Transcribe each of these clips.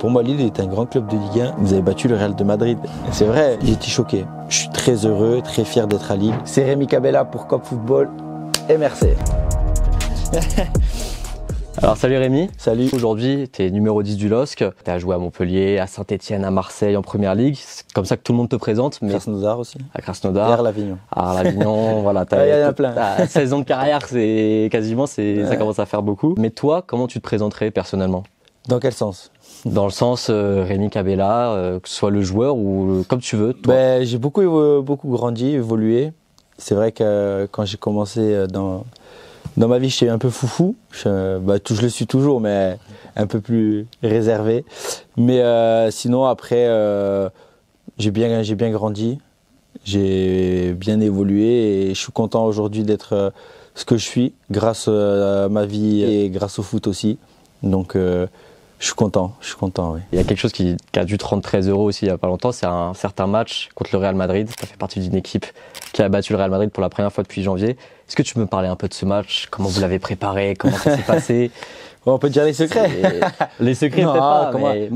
Pour moi, Lille est un grand club de Ligue 1. Vous avez battu le Real de Madrid. C'est vrai, j'ai été choqué. Je suis très heureux, très fier d'être à Lille. C'est Rémi Cabella pour Cop Football et merci. Alors salut Rémi. Salut. Aujourd'hui, tu es numéro 10 du LOSC. Tu as joué à Montpellier, à Saint-Etienne, à Marseille en première ligue. C'est comme ça que tout le monde te présente. Mais Krasnodar aussi. À Krasnodar. Et Arles-Avignon. Arles-Avignon, voilà. Il y en a plein. Ta 16 ans de carrière, c'est quasiment, ça commence à faire beaucoup. Mais toi, comment tu te présenterais personnellement? Dans quel sens? Dans le sens Rémi Cabella, que ce soit le joueur ou comme tu veux. Toi. J'ai beaucoup grandi, évolué. C'est vrai que quand j'ai commencé dans ma vie, j'étais un peu foufou. Je le suis toujours, mais un peu plus réservé. Mais sinon, après, j'ai bien grandi. J'ai bien évolué et je suis content aujourd'hui d'être ce que je suis grâce à ma vie et grâce au foot aussi. Donc, je suis content, oui. Il y a quelque chose qui a dû te rendre très heureux aussi il n'y a pas longtemps, c'est un certain match contre le Real Madrid. Tu as fait partie d'une équipe qui a battu le Real Madrid pour la première fois depuis janvier. Est-ce que tu peux me parler un peu de ce match? Comment vous l'avez préparé? Comment ça s'est passé? On peut dire les secrets. Les secrets, peut-être pas.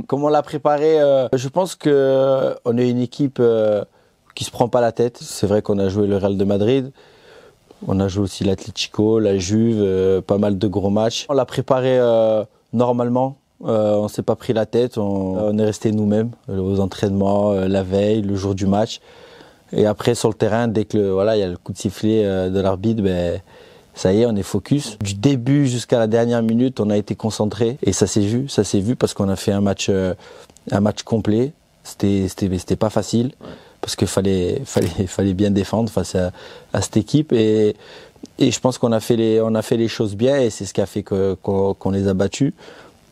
Comment on l'a préparé? Je pense qu'on est une équipe qui se prend pas la tête. C'est vrai qu'on a joué le Real de Madrid. On a joué aussi l'Atlético, la Juve, pas mal de gros matchs. On l'a préparé normalement. On s'est pas pris la tête, on est resté nous-mêmes aux entraînements, la veille, le jour du match. Et après sur le terrain, dès que il y a le coup de sifflet de l'arbitre, ça y est, on est focus. Du début jusqu'à la dernière minute, on a été concentré et ça s'est vu parce qu'on a fait un match complet. C'était pas facile parce qu'il fallait bien défendre face à cette équipe et je pense qu'on a fait les choses bien et c'est ce qui a fait qu'on les a battus.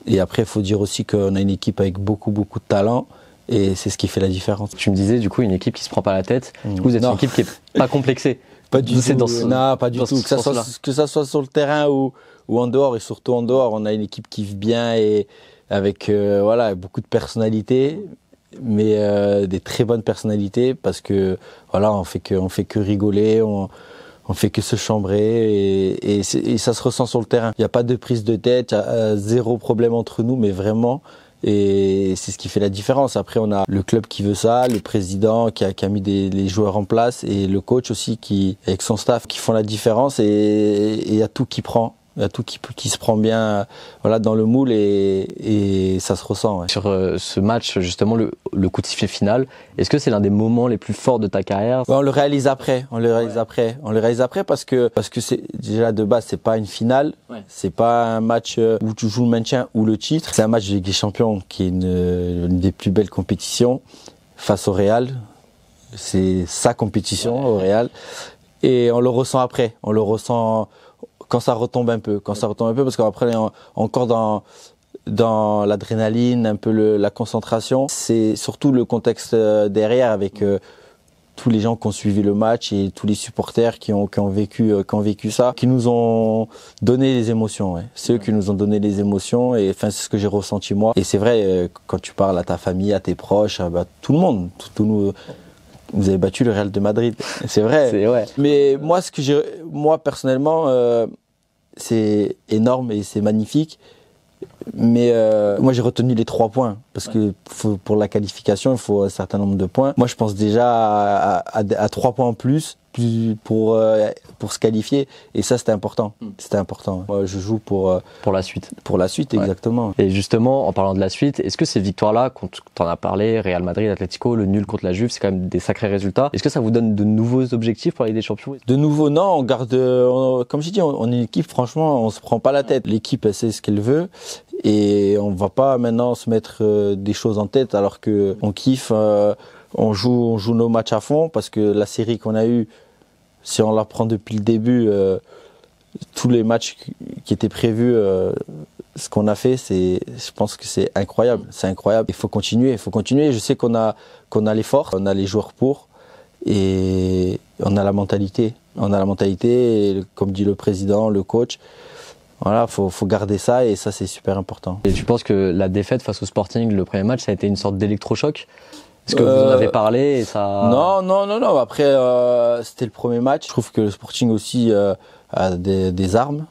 Et après, il faut dire aussi qu'on a une équipe avec beaucoup de talent et c'est ce qui fait la différence. Tu me disais, du coup, une équipe qui se prend pas la tête. Du coup, vous êtes une équipe qui est pas complexée. Pas du tout. Non, pas du tout. Que ça soit sur le terrain ou en dehors, et surtout en dehors, on a une équipe qui vit bien et avec beaucoup de personnalités, mais des très bonnes personnalités parce que on fait que rigoler. On fait que se chambrer et ça se ressent sur le terrain. Il n'y a pas de prise de tête, il y a zéro problème entre nous, mais vraiment. Et c'est ce qui fait la différence. Après, on a le club qui veut ça, le président qui a mis les joueurs en place et le coach aussi avec son staff qui font la différence et il y a tout qui prend. Il y a tout qui se prend bien dans le moule et ça se ressent. Ouais. Sur ce match, justement, le coup de sifflet final, est-ce que c'est l'un des moments les plus forts de ta carrière? On le réalise après. On le réalise après parce que c'est déjà de base, c'est pas une finale. Ouais. C'est pas un match où tu joues le maintien ou le titre. C'est un match de Ligue des Champions qui est une des plus belles compétitions face au Real. C'est sa compétition au Real. Et on le ressent après. On le ressent quand ça retombe un peu, parce qu'après on est encore dans l'adrénaline, un peu la concentration. C'est surtout le contexte derrière avec tous les gens qui ont suivi le match et tous les supporters qui ont vécu ça, qui nous ont donné les émotions. Ouais. C'est eux qui nous ont donné les émotions et c'est ce que j'ai ressenti moi. Et c'est vrai quand tu parles à ta famille, à tes proches, tout le monde, vous avez battu le Real de Madrid, c'est vrai. C'est vrai. Mais moi personnellement, c'est énorme et c'est magnifique. Mais moi j'ai retenu les 3 points parce que pour la qualification il faut un certain nombre de points. Moi je pense déjà à 3 points en plus pour se qualifier et ça c'était important. C'était important. Moi je joue pour la suite. Pour la suite, exactement. Et justement en parlant de la suite, est-ce que ces victoires-là, quand t'en as parlé, Real Madrid, Atlético, le nul contre la Juve, c'est quand même des sacrés résultats. Est-ce que ça vous donne de nouveaux objectifs pour la Ligue des Champions? De nouveau non, on garde, comme j'ai dit, on est une équipe franchement, on se prend pas la tête. L'équipe elle sait ce qu'elle veut. Et on va pas maintenant se mettre des choses en tête alors que on kiffe, on joue nos matchs à fond parce que la série qu'on a eue, si on la prend depuis le début, tous les matchs qui étaient prévus, ce qu'on a fait, je pense que c'est incroyable. C'est incroyable. Il faut continuer. Je sais qu'on a les forces, on a les joueurs pour et on a la mentalité. Et, comme dit le président, le coach. Voilà, faut garder ça et ça c'est super important. Et tu penses que la défaite face au Sporting, le premier match, ça a été une sorte d'électrochoc? Est-ce que vous en avez parlé et ça... Non. Après, c'était le premier match. Je trouve que le Sporting aussi des armes,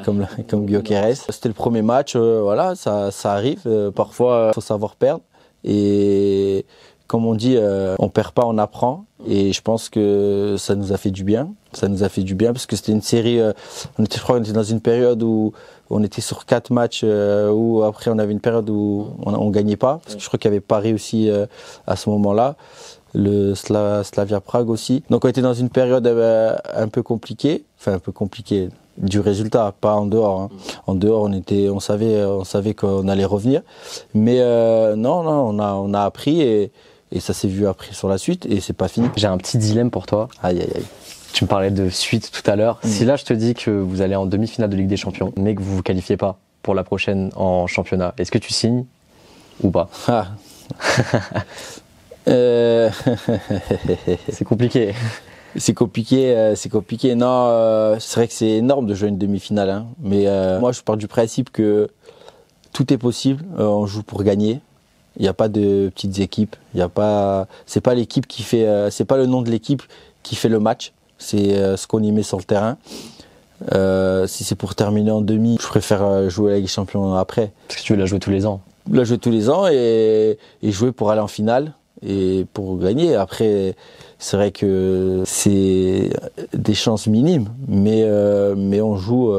comme Gyökeres. C'était le premier match, voilà, ça arrive. Parfois, il faut savoir perdre. Et comme on dit, on perd pas, on apprend. Et je pense que ça nous a fait du bien. Ça nous a fait du bien parce que c'était une série. Je crois qu'on était dans une période où on était sur 4 matchs, où après on avait une période où on gagnait pas. Parce que je crois qu'il n'y avait Paris aussi à ce moment-là. Le Slavia Prague aussi. Donc on était dans une période un peu compliquée. Enfin un peu compliquée du résultat, pas en dehors. Hein. En dehors, on savait qu'on allait revenir. Mais non, on a appris et ça s'est vu après sur la suite et c'est pas fini. J'ai un petit dilemme pour toi. Aïe, aïe, aïe. Tu me parlais de suite tout à l'heure. Si là je te dis que vous allez en demi-finale de Ligue des Champions, mais que vous vous qualifiez pas pour la prochaine en championnat, est-ce que tu signes ou pas? C'est compliqué. C'est compliqué. Non, c'est vrai que c'est énorme de jouer une demi-finale. Hein. Mais moi, je pars du principe que tout est possible. On joue pour gagner. Il n'y a pas de petites équipes. C'est pas l'équipe qui fait. C'est pas le nom de l'équipe qui fait le match. C'est ce qu'on y met sur le terrain. Si c'est pour terminer en demi, je préfère jouer la Ligue des Champions après. Parce que tu veux la jouer tous les ans. La jouer tous les ans et jouer pour aller en finale et pour gagner. Après, c'est vrai que c'est des chances minimes, mais on joue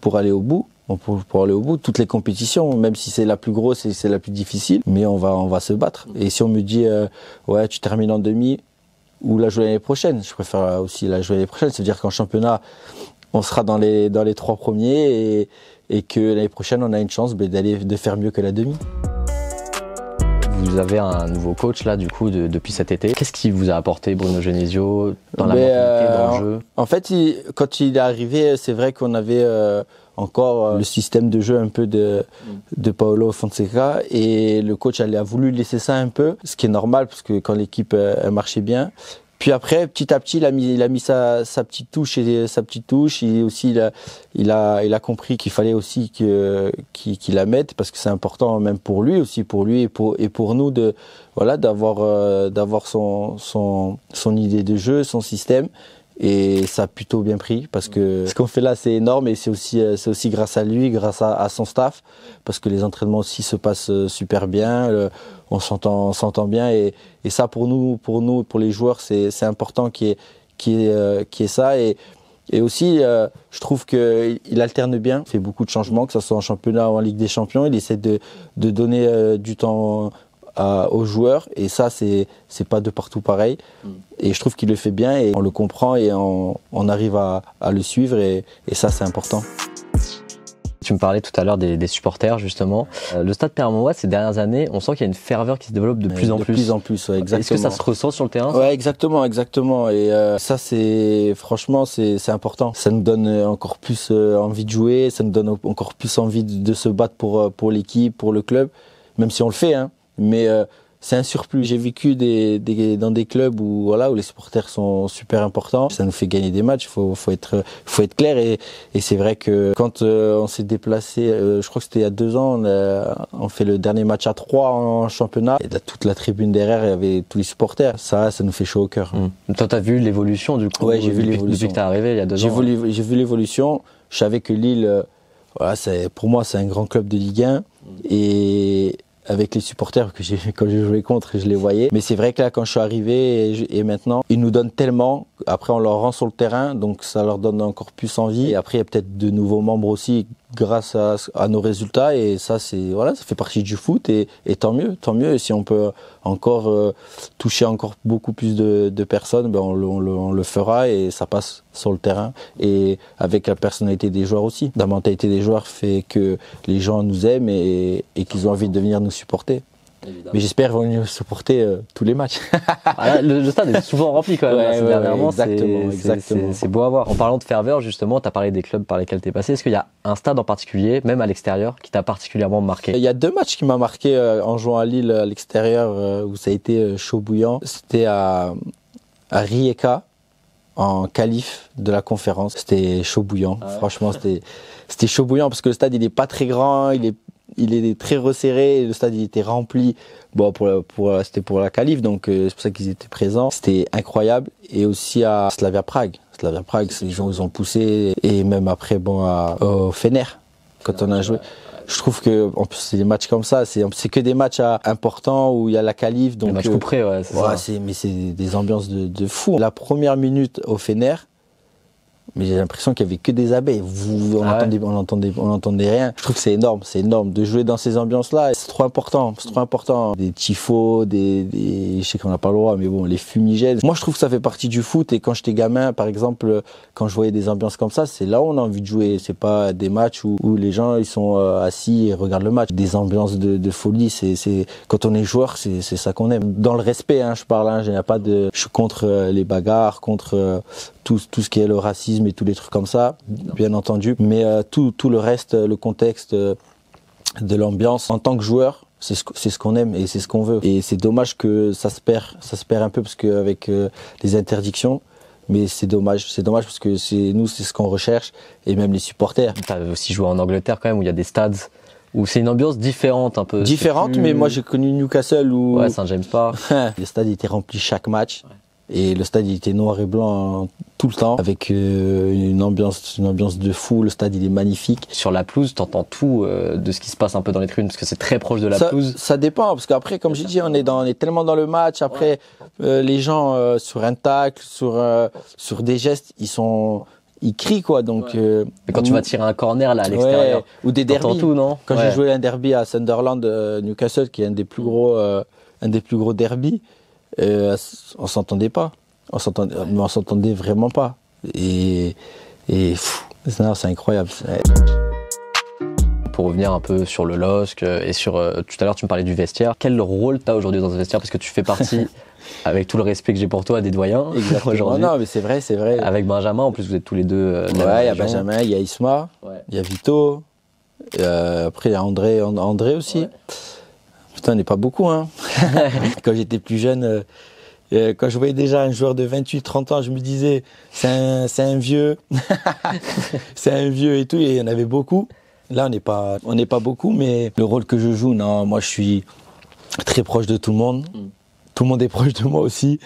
pour aller au bout. Pour aller au bout, toutes les compétitions, même si c'est la plus grosse et c'est la plus difficile, mais on va se battre. Et si on me dit, ouais, tu termines en demi ou la jouer l'année prochaine, je préfère aussi la jouer l'année prochaine. C'est-à-dire qu'en championnat, on sera dans les 3 premiers et que l'année prochaine, on a une chance de faire mieux que la demi. Vous avez un nouveau coach là, du coup, depuis cet été. Qu'est-ce qui vous a apporté, Bruno Genesio, dans la mentalité, dans le jeu? En fait, quand il est arrivé, c'est vrai qu'on avait encore le système de jeu un peu de Paulo Fonseca et le coach a voulu laisser ça un peu, ce qui est normal parce que quand l'équipe elle marchait bien. Puis après, petit à petit, il a mis sa petite touche et aussi il a compris qu'il fallait aussi qu'il la mette parce que c'est important même pour lui et pour nous d'avoir son idée de jeu, son système. Et ça a plutôt bien pris parce que ce qu'on fait là c'est énorme et c'est aussi grâce à lui, grâce à son staff parce que les entraînements aussi se passent super bien, on s'entend bien et ça pour les joueurs c'est important qu'il y ait ça et aussi je trouve que il alterne bien, il fait beaucoup de changements que ce soit en championnat ou en Ligue des Champions, il essaie de donner du temps aux joueurs et ça c'est pas de partout pareil et je trouve qu'il le fait bien et on le comprend et on arrive à le suivre et ça c'est important. Tu me parlais tout à l'heure des supporters justement. Le Stade Pierre-Mauroy ces dernières années, on sent qu'il y a une ferveur qui se développe de plus en plus. De plus en plus, ouais, exactement. Est-ce que ça se ressent sur le terrain? Ouais, exactement. Et ça franchement c'est important. Ça nous donne encore plus envie de jouer, ça nous donne encore plus envie de se battre pour l'équipe, pour le club, même si on le fait hein. Mais c'est un surplus. J'ai vécu dans des clubs où les supporters sont super importants. Ça nous fait gagner des matchs. Faut être clair et c'est vrai que quand on s'est déplacé, je crois que c'était il y a 2 ans, on fait le dernier match à 3 en championnat. Et toute la tribune derrière, il y avait tous les supporters. Ça nous fait chaud au cœur. Toi, t'as vu l'évolution du coup? Ouais, j'ai vu l'évolution. Depuis que t'es arrivé il y a 2 ans. J'ai vu l'évolution. Je savais que Lille, pour moi, c'est un grand club de Ligue 1 et avec les supporters quand j'ai joué contre, je les voyais. Mais c'est vrai que là, quand je suis arrivé et maintenant, ils nous donnent tellement. Après, on leur rend sur le terrain, donc ça leur donne encore plus envie. Et après, il y a peut-être de nouveaux membres aussi grâce à nos résultats. Et ça, ça fait partie du foot. Et tant mieux. Et si on peut encore toucher encore beaucoup plus de personnes, on le fera et ça passe sur le terrain. Et avec la personnalité des joueurs aussi. La mentalité des joueurs fait que les gens nous aiment et qu'ils ont envie de venir nous supporter. Évidemment. Mais j'espère qu'ils vont nous supporter tous les matchs. Le stade est souvent rempli quand même. Dernièrement, exactement. C'est beau à voir. En parlant de ferveur, justement, tu as parlé des clubs par lesquels tu es passé. Est-ce qu'il y a un stade en particulier, même à l'extérieur, qui t'a particulièrement marqué? Il y a 2 matchs qui m'ont marqué en jouant à Lille à l'extérieur où ça a été chaud bouillant. C'était à Rijeka, en qualif de la conférence. C'était chaud bouillant. Ah ouais. Franchement, c'était chaud bouillant parce que le stade il est pas très grand, il est très resserré, le stade il était rempli. Bon, c'était pour la qualif, donc c'est pour ça qu'ils étaient présents. C'était incroyable. Et aussi à Slavia Prague. Slavia Prague, les gens ils ont poussé, et même après au Fener, quand on a joué. Je trouve que en plus c'est des matchs comme ça, c'est que des matchs importants où il y a la qualif, donc les matchs couperés, ouais, c'est ça. Mais c'est des ambiances de fou. La première minute au Fener, mais j'ai l'impression qu'il y avait que des abeilles. On n'entendait rien. Je trouve que c'est énorme de jouer dans ces ambiances-là. C'est trop important, Des tifos, je sais qu'on n'a pas le droit, mais bon, les fumigènes. Moi, je trouve que ça fait partie du foot. Et quand j'étais gamin, par exemple, quand je voyais des ambiances comme ça, c'est là où on a envie de jouer. C'est pas des matchs où les gens ils sont assis et regardent le match. Des ambiances de folie. C'est quand on est joueur, c'est ça qu'on aime. Dans le respect, je parle. Je suis contre les bagarres, contre tout ce qui est le racisme et tous les trucs comme ça, bien entendu. Mais tout le reste, le contexte de l'ambiance, en tant que joueur, c'est ce qu'on aime et c'est ce qu'on veut. Et c'est dommage que ça se perd un peu parce qu'avec les interdictions, mais c'est dommage parce que c'est ce qu'on recherche et même les supporters. Tu as aussi joué en Angleterre quand même où il y a des stades où c'est une ambiance différente un peu. Différente, mais moi j'ai connu Newcastle où... Ouais, Saint James Park. Le stade était rempli chaque match. Ouais. Et le stade il était noir et blanc tout le temps, avec une ambiance de fou. Le stade il est magnifique. Sur la pelouse, t'entends tout de ce qui se passe un peu dans les tribunes, parce que c'est très proche de la pelouse. Ça dépend, parce qu'après, comme j'ai dit, on est tellement dans le match. Après, les gens sur un tacle, sur des gestes, ils crient quoi. Donc. Et quand tu vas tirer un corner là à l'extérieur, ou des derbys. Tout, non? Quand j'ai joué un derby à Sunderland, Newcastle, qui est un des plus gros derbys. On s'entendait pas, on s'entendait vraiment pas, et c'est incroyable. Pour revenir un peu sur le LOSC et sur tout à l'heure tu me parlais du vestiaire, quel rôle t'as aujourd'hui dans ce vestiaire, parce que tu fais partie avec tout le respect que j'ai pour toi des doyens aujourd'hui. Non mais c'est vrai. Avec Benjamin en plus vous êtes tous les deux. Il y a Benjamin, il y a Isma, il y a Vito, après il y a André aussi. Ouais. Putain, on n'est pas beaucoup, Quand j'étais plus jeune, quand je voyais déjà un joueur de 28-30 ans, je me disais, c'est un vieux. C'est un vieux et tout, et il y en avait beaucoup. Là, on n'est pas beaucoup, mais le rôle que je joue, non, moi je suis très proche de tout le monde. Tout le monde est proche de moi aussi.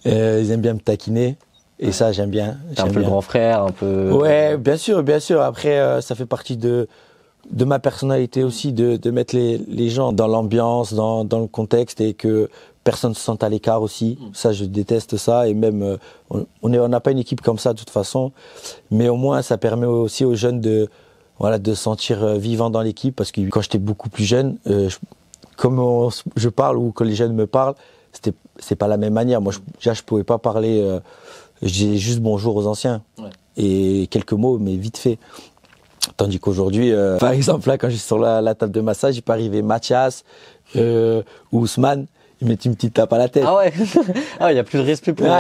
Ils aiment bien me taquiner. Et ça, j'aime bien. T'es un peu le grand frère, un peu... Ouais, bien sûr. Après, ça fait partie de ma personnalité aussi, de mettre les gens dans l'ambiance, dans le contexte, et que personne ne se sente à l'écart aussi. Ça, je déteste ça. Et même, on n'a pas une équipe comme ça de toute façon. Mais au moins, ça permet aussi aux jeunes de se sentir vivants dans l'équipe. Parce que quand j'étais beaucoup plus jeune, comme je parle ou que les jeunes me parlent, c'est pas la même manière. Moi, je pouvais pas parler, je disais juste bonjour aux anciens. Ouais. Et quelques mots, mais vite fait. Tandis qu'aujourd'hui, par exemple, là, quand je suis sur la table de massage, il peut arriver Mathias ou Ousmane, ils mettent une petite tape à la tête. Ah ouais. Il n'y a plus de respect pour eux.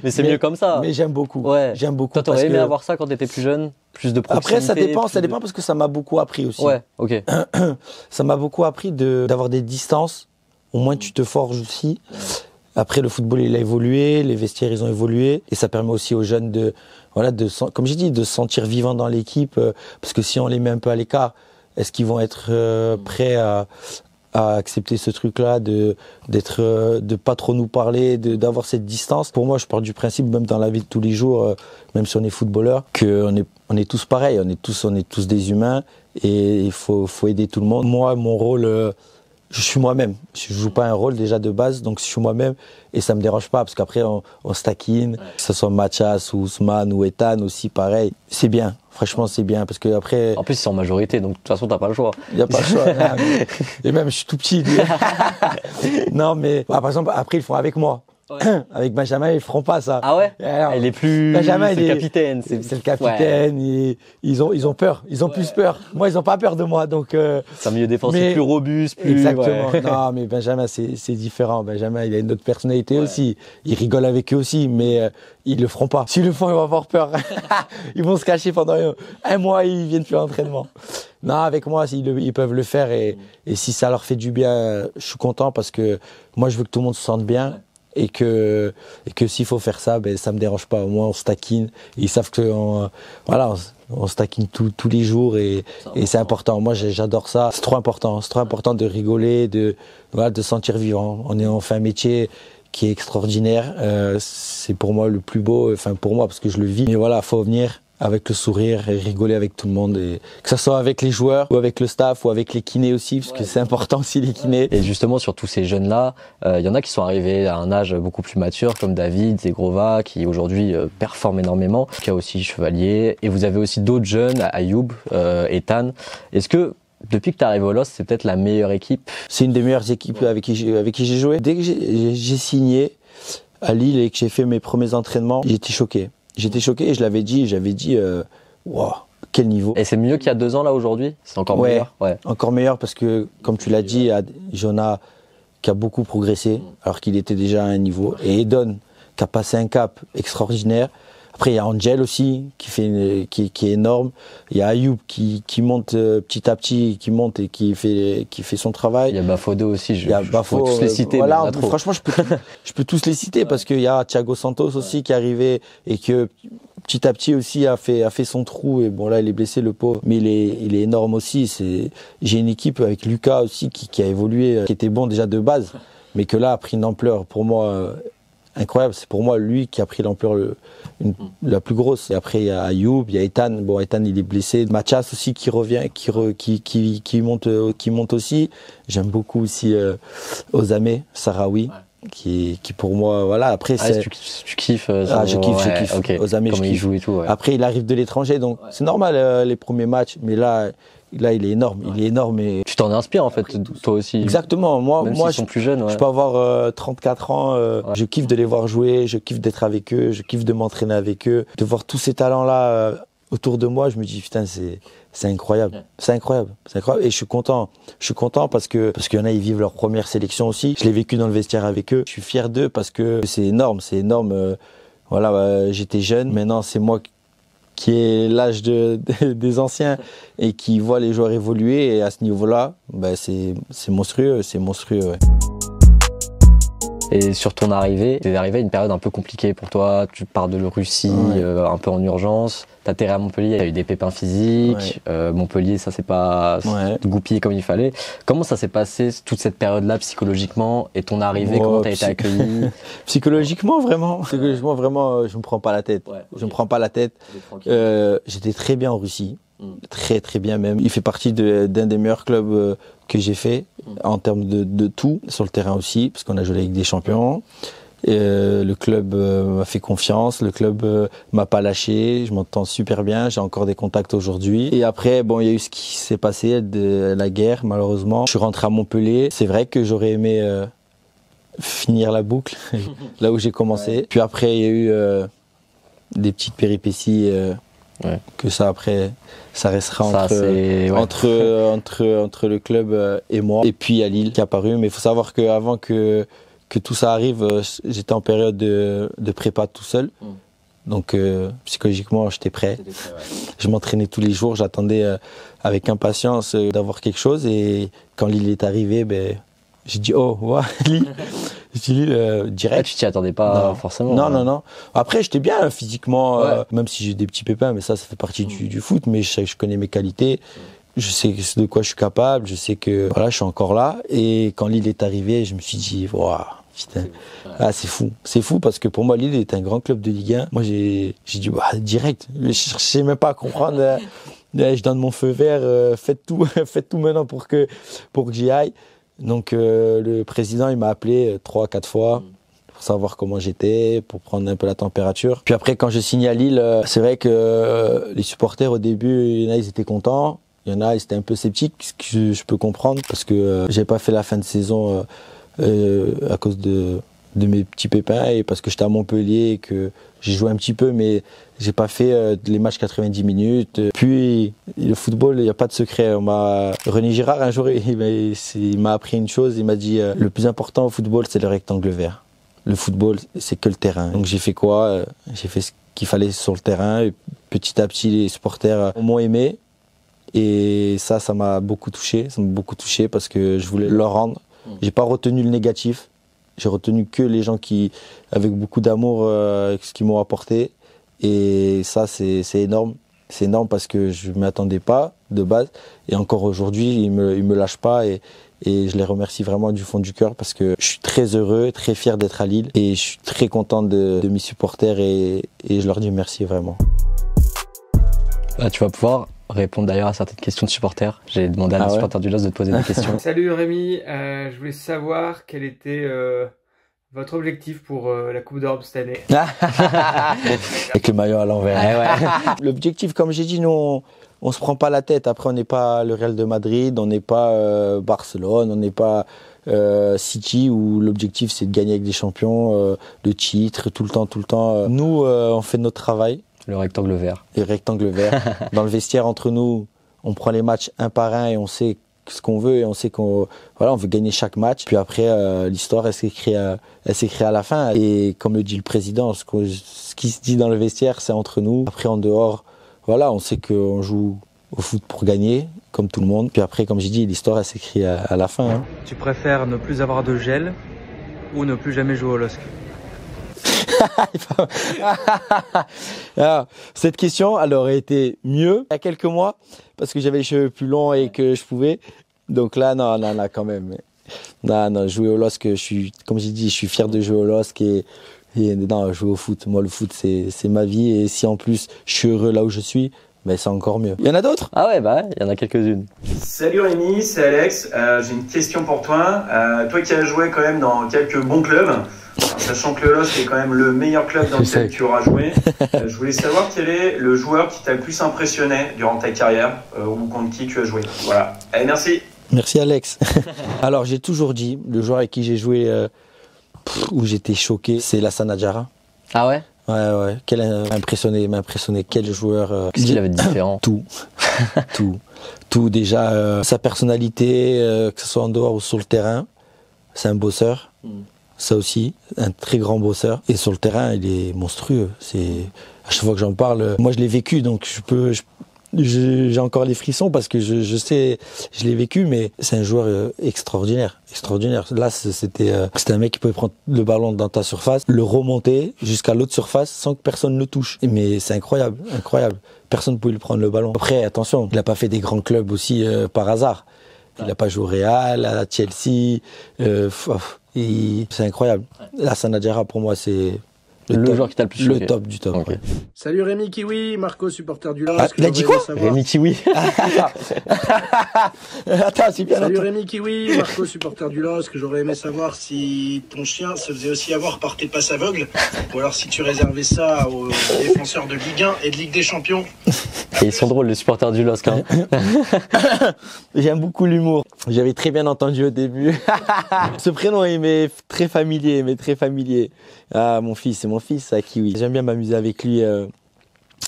Mais c'est mieux comme ça. Mais j'aime beaucoup. Ouais. J'aime beaucoup. Toi, t'aurais aimé avoir ça quand t'étais plus jeune? Plus de proximité? Après, ça dépend parce que ça m'a beaucoup appris aussi. Ouais, ok. Ça m'a beaucoup appris d'avoir des distances. Au moins, tu te forges aussi. Après, le football, il a évolué, les vestiaires, ils ont évolué. Et ça permet aussi aux jeunes comme j'ai dit, de se sentir vivants dans l'équipe. Parce que si on les met un peu à l'écart, est-ce qu'ils vont être prêts à accepter ce truc-là, de pas trop nous parler, d'avoir cette distance? Pour moi, je pars du principe, même dans la vie de tous les jours, même si on est footballeur, qu'on est tous pareils, on est tous des humains, et il faut aider tout le monde. Moi, mon rôle, je suis moi-même. Je joue pas un rôle déjà de base, donc je suis moi-même et ça me dérange pas parce qu'après on se taquine, que ce soit Mathias ou Ousmane ou Ethan aussi, pareil. C'est bien, franchement c'est bien parce que après. En plus c'est en majorité, donc de toute façon t'as pas le choix. Il y a pas le choix. Et même je suis tout petit. Non mais par exemple après ils font avec moi. Ouais. Avec Benjamin, ils feront pas ça. Ah ouais? Alors, il est plus. Benjamin, c'est le capitaine. C'est le capitaine. Ouais. Ils ont peur. Ils ont plus peur. Moi, ils ont pas peur de moi. Donc. C'est un milieu défensif plus robuste, plus. Exactement. Ouais. Non, mais Benjamin, c'est différent. Benjamin, il a une autre personnalité aussi. Il rigole avec eux aussi, mais ils le feront pas. S'ils le font, ils vont avoir peur. Ils vont se cacher pendant un mois. Ils viennent plus à l'entraînement. Non, avec moi, ils peuvent le faire et si ça leur fait du bien, je suis content parce que moi, je veux que tout le monde se sente bien. Ouais. Et que s'il faut faire ça, ça me dérange pas. Au moins, on se taquine. Ils savent que on se taquine tous les jours et c'est important. Moi, j'adore ça. C'est trop important. C'est trop important de rigoler, de se sentir vivant. On fait un métier qui est extraordinaire. C'est pour moi le plus beau, enfin pour moi parce que je le vis. Mais voilà, faut venir avec le sourire et rigoler avec tout le monde, et que ce soit avec les joueurs ou avec le staff ou avec les kinés aussi, parce que c'est important aussi les kinés. Et justement sur tous ces jeunes-là, il y en a qui sont arrivés à un âge beaucoup plus mature, comme David Zegrova, qui aujourd'hui performe énormément. Il y a aussi Chevalier, et vous avez aussi d'autres jeunes, Ayoub, Ethan. Est-ce que depuis que tu arrives au LOSC, c'est peut-être la meilleure équipe? C'est une des meilleures équipes avec qui j'ai joué. Dès que j'ai signé à Lille et que j'ai fait mes premiers entraînements, j'étais choqué. J'étais choqué et j'avais dit, wow, quel niveau. Et c'est mieux qu'il y a 2 ans là aujourd'hui? C'est encore meilleur? Ouais, encore meilleur parce que, comme tu l'as dit, Jonah qui a beaucoup progressé alors qu'il était déjà à un niveau. Et Edon qui a passé un cap extraordinaire. Après, il y a Angel aussi qui est énorme. Il y a Ayoub qui monte petit à petit, qui monte et qui fait son travail. Il y a Bafodé aussi. Il y a Bafo, tous les citer. Voilà, franchement, je peux tous les citer parce qu'il y a Thiago Santos aussi qui est arrivé et que petit à petit aussi a fait son trou. Et bon, là, il est blessé, le pauvre. Mais il est énorme aussi. J'ai une équipe avec Lucas aussi qui a évolué, qui était bon déjà de base, mais que là a pris une ampleur pour moi incroyable. C'est pour moi lui qui a pris l'ampleur la plus grosse. Et après il y a Ayoub, il y a Ethan. Bon, Ethan il est blessé. Mathias aussi qui revient, qui monte aussi. J'aime beaucoup aussi Ozame Sarawi. Qui pour moi, voilà, après c'est... Tu kiffes je kiffe. Okay. Ozame, comment il joue et tout. Ouais. Après il arrive de l'étranger, donc c'est normal les premiers matchs, mais là il est énorme, il est énorme. Et... Tu t'en inspires en fait, toi aussi. Exactement, moi s'ils sont plus jeunes, je peux avoir 34 ans, je kiffe de les voir jouer, je kiffe d'être avec eux, je kiffe de m'entraîner avec eux, de voir tous ces talents-là autour de moi, je me dis putain c'est incroyable, c'est incroyable. Et je suis content parce qu'il y en a, ils vivent leur première sélection aussi. Je l'ai vécu dans le vestiaire avec eux. Je suis fier d'eux parce que c'est énorme. Voilà, j'étais jeune, maintenant c'est moi qui ai l'âge des anciens et qui voit les joueurs évoluer, et à ce niveau-là, c'est monstrueux, ouais. Et sur ton arrivée, tu es arrivé à une période un peu compliquée pour toi. Tu pars de Russie, un peu en urgence. T'atterris à Montpellier, il y a eu des pépins physiques. Montpellier, ça s'est pas goupillé comme il fallait. Comment ça s'est passé toute cette période-là psychologiquement, et ton arrivée, comment t'as été accueilli? Psychologiquement, vraiment, je me prends pas la tête. Je me prends pas la tête. J'étais très bien en Russie. Très très bien même. Il fait partie d'un des meilleurs clubs que j'ai fait en termes de tout, sur le terrain aussi, parce qu'on a joué avec des champions. Le club m'a fait confiance, le club m'a pas lâché, je m'entends super bien, j'ai encore des contacts aujourd'hui. Et après, bon, il y a eu ce qui s'est passé, la guerre, malheureusement. Je suis rentré à Montpellier. C'est vrai que j'aurais aimé finir la boucle, là où j'ai commencé. Puis après, il y a eu des petites péripéties. Que ça après ça restera entre le club et moi, et puis à Lille qui est apparu. Mais il faut savoir qu'avant que tout ça arrive, j'étais en période de prépa tout seul, donc psychologiquement j'étais prêt. Je m'entraînais tous les jours, j'attendais avec impatience d'avoir quelque chose, et quand Lille est arrivé, j'ai dit Lille. J'ai dit Lille direct. Tu t'y attendais pas forcément. Non. Après, j'étais bien physiquement, même si j'ai des petits pépins, mais ça fait partie du foot. Mais je connais mes qualités, je sais de quoi je suis capable, je sais que voilà, je suis encore là. Et quand Lille est arrivé, je me suis dit, waouh, putain, c'est fou parce que pour moi, Lille est un grand club de Ligue 1. Moi, j'ai dit direct. Je sais même pas à comprendre. Je donne mon feu vert, faites tout maintenant pour que j'y aille. Donc le président, il m'a appelé 3-4 fois pour savoir comment j'étais, pour prendre un peu la température. Puis après, quand je signe à Lille, c'est vrai que les supporters au début, il y en a, ils étaient contents. Il y en a, ils étaient un peu sceptiques, ce que je peux comprendre, parce que j'ai pas fait la fin de saison à cause de mes petits pépins, et parce que j'étais à Montpellier et que j'ai joué un petit peu, mais j'ai pas fait les matchs 90 minutes. Puis le football, il n'y a pas de secret. René Girard, un jour, il m'a appris une chose. Il m'a dit le plus important au football, c'est le rectangle vert. Le football, c'est que le terrain. Donc j'ai fait quoi? J'ai fait ce qu'il fallait sur le terrain. Et petit à petit, les supporters m'ont aimé. Et ça m'a beaucoup touché. Ça m'a beaucoup touché parce que je voulais leur rendre. J'ai pas retenu le négatif. J'ai retenu que les gens avec beaucoup d'amour, ce qu'ils m'ont apporté. Et ça, c'est énorme. C'est énorme parce que je ne m'y attendais pas de base. Et encore aujourd'hui, ils me lâchent pas. Et Et je les remercie vraiment du fond du cœur parce que je suis très heureux, très fier d'être à Lille et je suis très content de mes supporters et je leur dis merci vraiment. Tu vas pouvoir répondre d'ailleurs à certaines questions de supporters. J'ai demandé à des supporters du LOSC de te poser des questions. Salut Rémi, je voulais savoir quel était votre objectif pour la Coupe d'Europe cette année. Avec le maillot à l'envers. Ouais. L'objectif, comme j'ai dit, nous on se prend pas la tête. Après, on n'est pas le Real de Madrid, on n'est pas Barcelone, on n'est pas City où l'objectif c'est de gagner avec des champions, le titre, tout le temps. Nous, on fait notre travail. Le rectangle vert. Le rectangle vert. Dans le vestiaire, entre nous, on prend les matchs un par un et on sait ce qu'on veut et on sait qu'on on veut gagner chaque match. Puis après, l'histoire, elle s'écrit à la fin. Et comme le dit le président, ce qui se dit dans le vestiaire, c'est entre nous. Après, en dehors, on sait qu'on joue au foot pour gagner, comme tout le monde. Puis après, comme j'ai dit, l'histoire, elle s'écrit à la fin. Hein. Tu préfères ne plus avoir de gel ou ne plus jamais jouer au LOSC? Alors, cette question, elle aurait été mieux il y a quelques mois parce que j'avais les cheveux plus longs et que je pouvais. Donc là, non, quand même. Non, jouer au LOSC, comme j'ai dit, je suis fier de jouer au LOSC et non, jouer au foot. Moi, le foot, c'est ma vie et si en plus je suis heureux là où je suis, ben c'est encore mieux. Il y en a d'autres? Ah ouais, il y en a quelques-unes. Salut Rémi, c'est Alex. J'ai une question pour toi. Toi qui as joué quand même dans quelques bons clubs, sachant que le LOSC est quand même le meilleur club dans lequel tu auras joué, je voulais savoir quel est le joueur qui t'a le plus impressionné durant ta carrière ou contre qui tu as joué. Voilà. Allez, merci. Merci Alex. Alors j'ai toujours dit, le joueur avec qui j'ai joué où j'étais choqué, c'est Lassana Diarra. Ah ouais? Ouais. Quel m'a impressionné. Quel joueur. Qu'est-ce qu'il avait de différent? Tout déjà. Sa personnalité, que ce soit en dehors ou sur le terrain, c'est un bosseur. Ça aussi, un très grand bosseur. Et sur le terrain, il est monstrueux. À chaque fois que j'en parle, moi je l'ai vécu, donc j'ai encore les frissons parce que je sais, je l'ai vécu, mais c'est un joueur extraordinaire. Là, c'était un mec qui pouvait prendre le ballon dans ta surface, le remonter jusqu'à l'autre surface sans que personne ne le touche. Mais c'est incroyable. Personne ne pouvait lui prendre le ballon. Après, attention, il n'a pas fait des grands clubs aussi par hasard. Il n'a pas joué au Real, à Chelsea. C'est incroyable. Lassana Diarra, pour moi, c'est le joueur qui t'a le plus choqué. Le top du top. Okay. Ouais. Salut Rémi Kiwi, Marco, supporter du LOSC. Il a dit quoi? Rémi Kiwi. Attends, c'est bien. Salut Rémi Kiwi, Marco, supporter du LOSC. J'aurais aimé savoir si ton chien se faisait aussi avoir par tes passes aveugles ou alors si tu réservais ça aux défenseurs de Ligue 1 et de Ligue des Champions. Et ils sont drôles, les supporters du LOSC. Hein. J'aime beaucoup l'humour. J'avais très bien entendu au début. Ce prénom, il m'est très familier, Ah, mon fils, c'est mon fils, ça, Kiwi. J'aime bien m'amuser avec lui.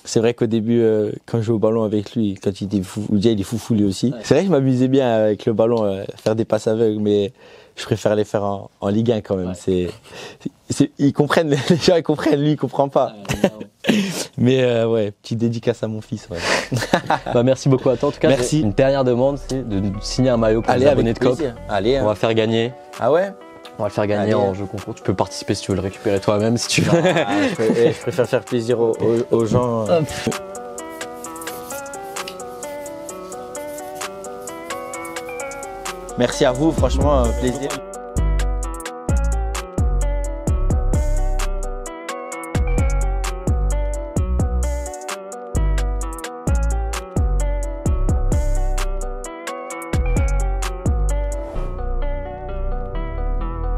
C'est vrai qu'au début, quand je joue au ballon avec lui, quand il était fou, il est foufou lui aussi. Ouais. C'est vrai que je m'amusais bien avec le ballon, faire des passes aveugles, mais je préfère les faire en Ligue 1 quand même. Ouais. Ils comprennent, les gens ils comprennent, lui il comprend pas. Mais petite dédicace à mon fils. Ouais. Merci beaucoup à toi. En tout cas, merci. Une dernière demande, c'est de signer un maillot pour les abonnés de COP. Allez, on va faire gagner. Ah ouais? On va le faire gagner en jeu concours. Tu peux participer si tu veux le récupérer toi-même, si tu veux. Je préfère faire plaisir aux gens. Merci à vous, franchement, plaisir.